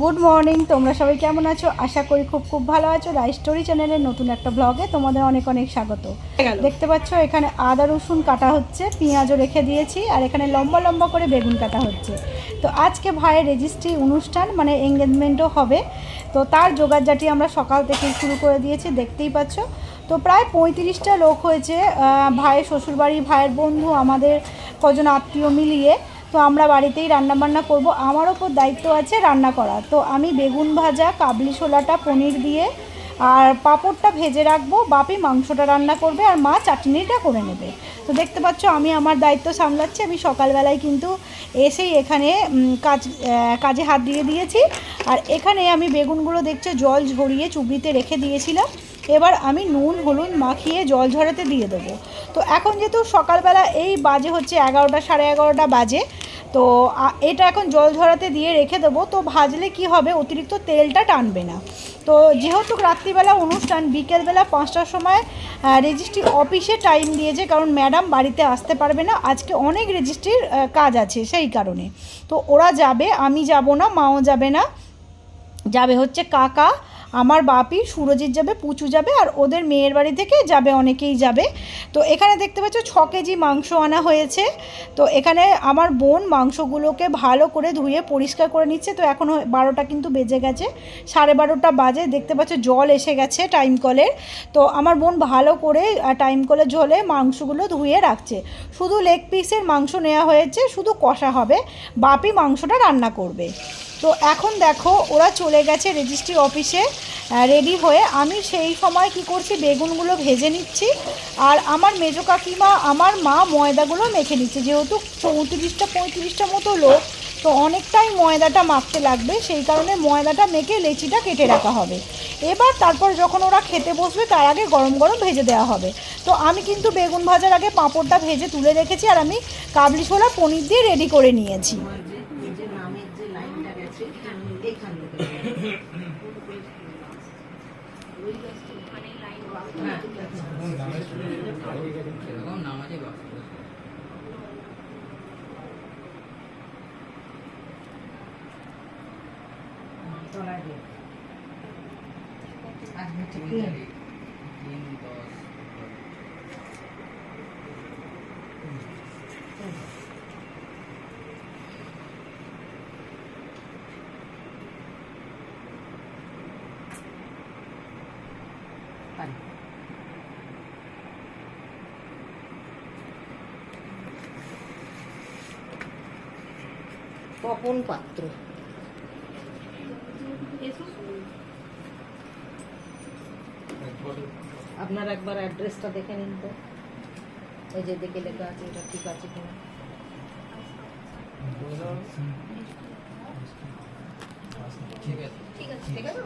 Good morning, তোমরা সবাই কেমন আছো? আশা করি খুব ভালো আছো। রাইস স্টোরি চ্যানেলের নতুন একটা ব্লগে তোমাদের অনেক অনেক স্বাগত। দেখতে পাচ্ছ এখানে আদা রসুন কাটা হচ্ছে, পেঁয়াজও রেখে দিয়েছি, আর এখানে লম্বা লম্বা করে বেগুন কাটা হচ্ছে। তো আজকে ভাইয়ের রেজিস্ট্রি অনুষ্ঠান, মানে এঙ্গেজমেন্টও হবে, তো তার জোগাড়জাটি আমরা সকাল থেকে শুরু করে দিয়েছি, দেখতেই পাচ্ছ। তো প্রায় 35টা লোক হয়েছে, ভাইয়ের শ্বশুরবাড়ি, ভাইয়ের বন্ধু, আমাদের কজন আত্মীয় মিলিয়ে। তো আমরা বাড়িতেই রান্নাবান্না করব। আমার ওপর দায়িত্ব আছে রান্না করা। তো আমি বেগুন ভাজা, কাবলি ছোলাটা পনির দিয়ে আর পাঁপড়টা ভেজে রাখবো, বাপি মাংসটা রান্না করবে আর মা চাটনিটা করে নেবে। তো দেখতে পাচ্ছ আমি আমার দায়িত্ব সামলাচ্ছি। আমি সকালবেলায় কিন্তু এসেই এখানে কাজে হাত দিয়ে দিয়েছি। আর এখানে আমি বেগুনগুলো দেখছো জল ঝরিয়ে চুবড়িতে রেখে দিয়েছিলাম। এবার আমি নুন হলুদ মাখিয়ে জল ঝরাতে দিয়ে দেবো। তো এখন যেহেতু সকালবেলা এই বাজে হচ্ছে 11টা সাড়ে 11টা বাজে, তো এটা এখন জল ঝরাতে দিয়ে রেখে দেবো। তো ভাজলে কি হবে, অতিরিক্ত তেলটা টানবে না। তো যেহেতু রাত্রিবেলা অনুষ্ঠান, বিকেলবেলা 5টার সময় রেজিস্ট্রি অফিসে টাইম দিয়েছে, কারণ ম্যাডাম বাড়িতে আসতে পারবে না, আজকে অনেক রেজিস্ট্রির কাজ আছে সেই কারণে। তো ওরা যাবে, আমি যাব না, মাও যাবে না, যাবে হচ্ছে কাকা, আমার বাপি, সুরজিৎ যাবে, পুচু যাবে, আর ওদের মেয়ের বাড়ি থেকে যাবে, অনেকেই যাবে। তো এখানে দেখতে পাচ্ছ 6 কেজি মাংস আনা হয়েছে। তো এখানে আমার বোন মাংসগুলোকে ভালো করে ধুয়ে পরিষ্কার করে নিচ্ছে। তো এখন 12টা কিন্তু বেজে গেছে, 12:30 বাজে। দেখতে পাচ্ছ জল এসে গেছে টাইম কলের। তো আমার বোন ভালো করে টাইম কলের জলে মাংসগুলো ধুয়ে রাখছে। শুধু লেগ পিসের মাংস নেওয়া হয়েছে, শুধু কষা হবে, বাপি মাংসটা রান্না করবে। তো এখন দেখো ওরা চলে গেছে রেজিস্ট্রি অফিসে রেডি হয়ে। আমি সেই সময় কি করছি, বেগুনগুলো ভেজে নিচ্ছি, আর আমার মেজো কাকিমা, আমার মা ময়দাগুলো মেখে নিচ্ছে। যেহেতু 35টা মতো লোক, তো অনেকটাই ময়দাটা মাখতে লাগবে, সেই কারণে ময়দাটা মেখে লেচিটা কেটে রাখা হবে। এবার তারপর যখন ওরা খেতে বসবে তার আগে গরম গরম ভেজে দেওয়া হবে। তো আমি কিন্তু বেগুন ভাজার আগে পাঁপড়টা ভেজে তুলে রেখেছি, আর আমি কাবলি ছোলা পনির দিয়ে রেডি করে নিয়েছি। তপন পাত্র, আপনার একবার অ্যাড্রেসটা দেখে নিন তো, এই যে দেখে লেখা আছে এটা ঠিক আছে কিনা। ঠিক আছে ঠিক আছে ঠিক আছে।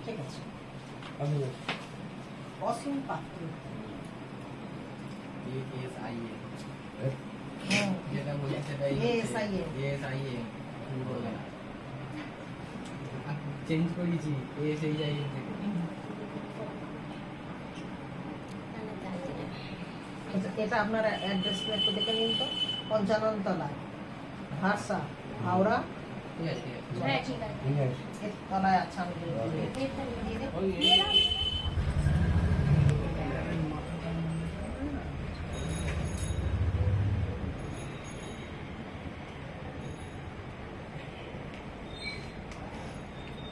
ঠিক আছে। অসীম পাত্র, চেঞ্জ করেছি এটা আপনার অ্যাড্রেস একটু দেখে নিন তো। 55 তলা, ভারসা, হাওড়া। তলায় আচ্ছা আমি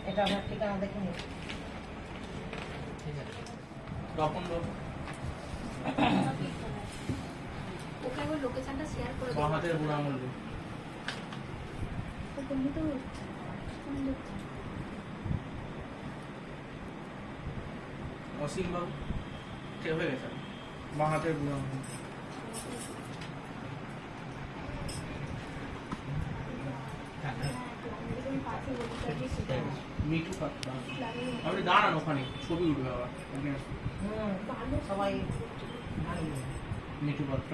এটা আমার ঠিকানা দেখে নিন। ওকে একবার লোকেশনটা শেয়ার করে দাও। বাহাতের বুড়া মন্দির। তো তুমি তো অসীম বাবু কে হয়ে গেছে বাহাতের বুড়া মন্দির। মিঠু পাত্র আপনি দাঁড়ান ওখানে ছবি উঠবে আবার সবাই মিঠু পাত্র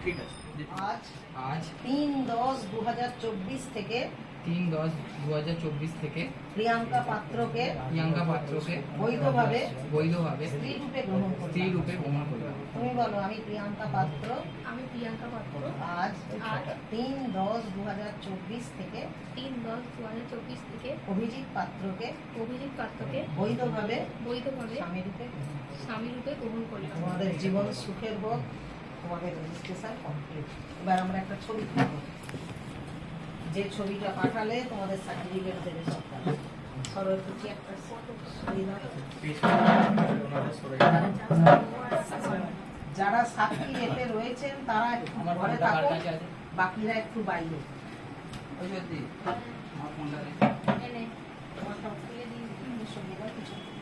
ঠিক আছে আজ আজ 3/10/2024 থেকে 3/10/2024 থেকে প্রিয়াঙ্কা পাত্রকে বৈধভাবে স্ত্রী রূপে গ্রহণ করলাম। স্ত্রী রূপে গ্রহণ করলাম। তুমি বলো, আমি প্রিয়াঙ্কা পাত্র আমি প্রিয়াঙ্কা পাত্র আজ 3/10/2024 থেকে 3/10/2024 থেকে অভিজিৎ পাত্রকে অভিজিৎ পাত্রকে বৈধভাবে বৈধভাবে স্বামী রূপে স্বামী রূপে গ্রহণ করলাম। তোমাদের জীবন সুখের হোক, তোমাদের রেজিস্ট্রেশন কমপ্লিট। এবার আমরা একটা ছবি তুলব, যে ছবিটা পাঠালে তোমাদের সার্টিফিকেট দেবে সরকার। সরো একটু একটা ফটো যারা সাক্ষী রেপে রয়েছেন তারা আমার ঘরে ফোনটা কার থাকুন, কাছে আছে? বাকিরা একটু বাইরে। ওই সত্যি আমার ফোনটা দে। এনে তোমারটা উঠিয়ে দিই, সুবিধা কিছু নেই।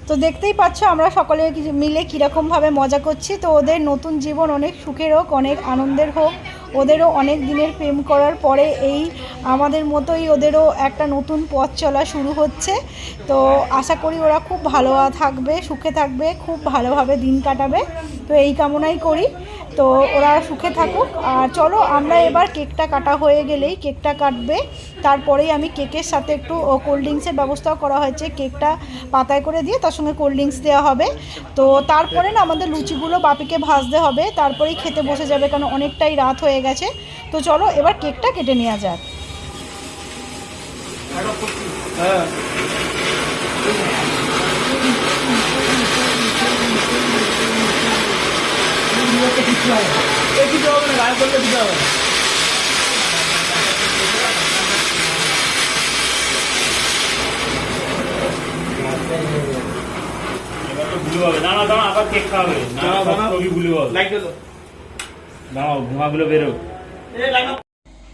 তো দেখতেই পাচ্ছ আমরা সকলে মিলে কীরকমভাবে মজা করছি। তো ওদের নতুন জীবন অনেক সুখের হোক, অনেক আনন্দের হোক। ওদেরও অনেক দিনের প্রেম করার পরে এই আমাদের মতোই ওদেরও একটা নতুন পথ চলা শুরু হচ্ছে। তো আশা করি ওরা খুব ভালো থাকবে, সুখে থাকবে, খুব ভালোভাবে দিন কাটাবে। তো এই কামনাই করি। তো ওরা সুখে থাকুক। আর চলো আমরা এবার কেকটা কাটা হয়ে গেলেই কেকটা কাটবে, তারপরেই আমি কেকের সাথে একটু কোল্ড ড্রিঙ্কসের ব্যবস্থাও করা হয়েছে। কেকটা পাতায় করে দিয়ে তার সঙ্গে কোল্ড ড্রিঙ্কস দেওয়া হবে। তো তারপরে না আমাদের লুচিগুলো বাপিকে ভাজতে হবে, তারপরেই খেতে বসে যাবে, কারণ অনেকটাই রাত হয়ে গেছে। তো চলো এবার কেকটা কেটে নেওয়া যাক। দাঁড়াও দাঁড়াও আবার কেক খাওয়াবে দাঁড়াও ভুলি বল দাঁড়াও ধোঁয়াগুলো বেরো।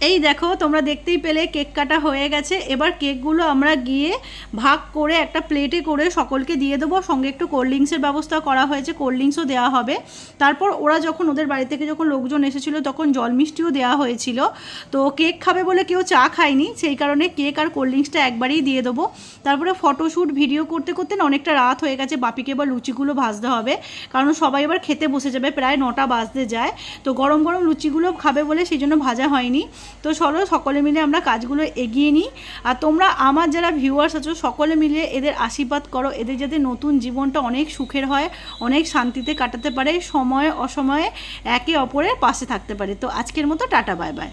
এই দেখো তোমরা দেখতেই পেলে কেক কাটা হয়ে গেছে। এবার কেকগুলো আমরা গিয়ে ভাগ করে একটা প্লেটে করে সকলকে দিয়ে দেবো। সঙ্গে একটু কোল্ড ড্রিঙ্কসের ব্যবস্থা করা হয়েছে, কোল্ড ড্রিঙ্কসও দেওয়া হবে। তারপর ওরা যখন ওদের বাড়ি থেকে যখন লোকজন এসেছিলো তখন জল মিষ্টিও দেওয়া হয়েছিল। তো কেক খাবে বলে কেউ চা খায়নি, সেই কারণে কেক আর কোল্ড ড্রিঙ্কসটা একবারেই দিয়ে দেবো। তারপরে ফটোশ্যুট ভিডিও করতে করতে না অনেকটা রাত হয়ে গেছে। বাপিকে এবার লুচিগুলো ভাজতে হবে, কারণ সবাই এবার খেতে বসে যাবে, প্রায় 9টা বাজতে যায়। তো গরম গরম লুচিগুলো খাবে বলে সেই জন্য ভাজা হয়নি। তো চলো সকলে মিলে আমরা কাজগুলো এগিয়ে নিই। আর তোমরা আমার যারা ভিউয়ার্স আছো সকলে মিলে এদের আশীর্বাদ করো, এদের যাতে নতুন জীবনটা অনেক সুখের হয়, অনেক শান্তিতে কাটাতে পারে, সময়ে অসময়ে একে অপরের পাশে থাকতে পারে। তো আজকের মতো টাটা, বাই বাই।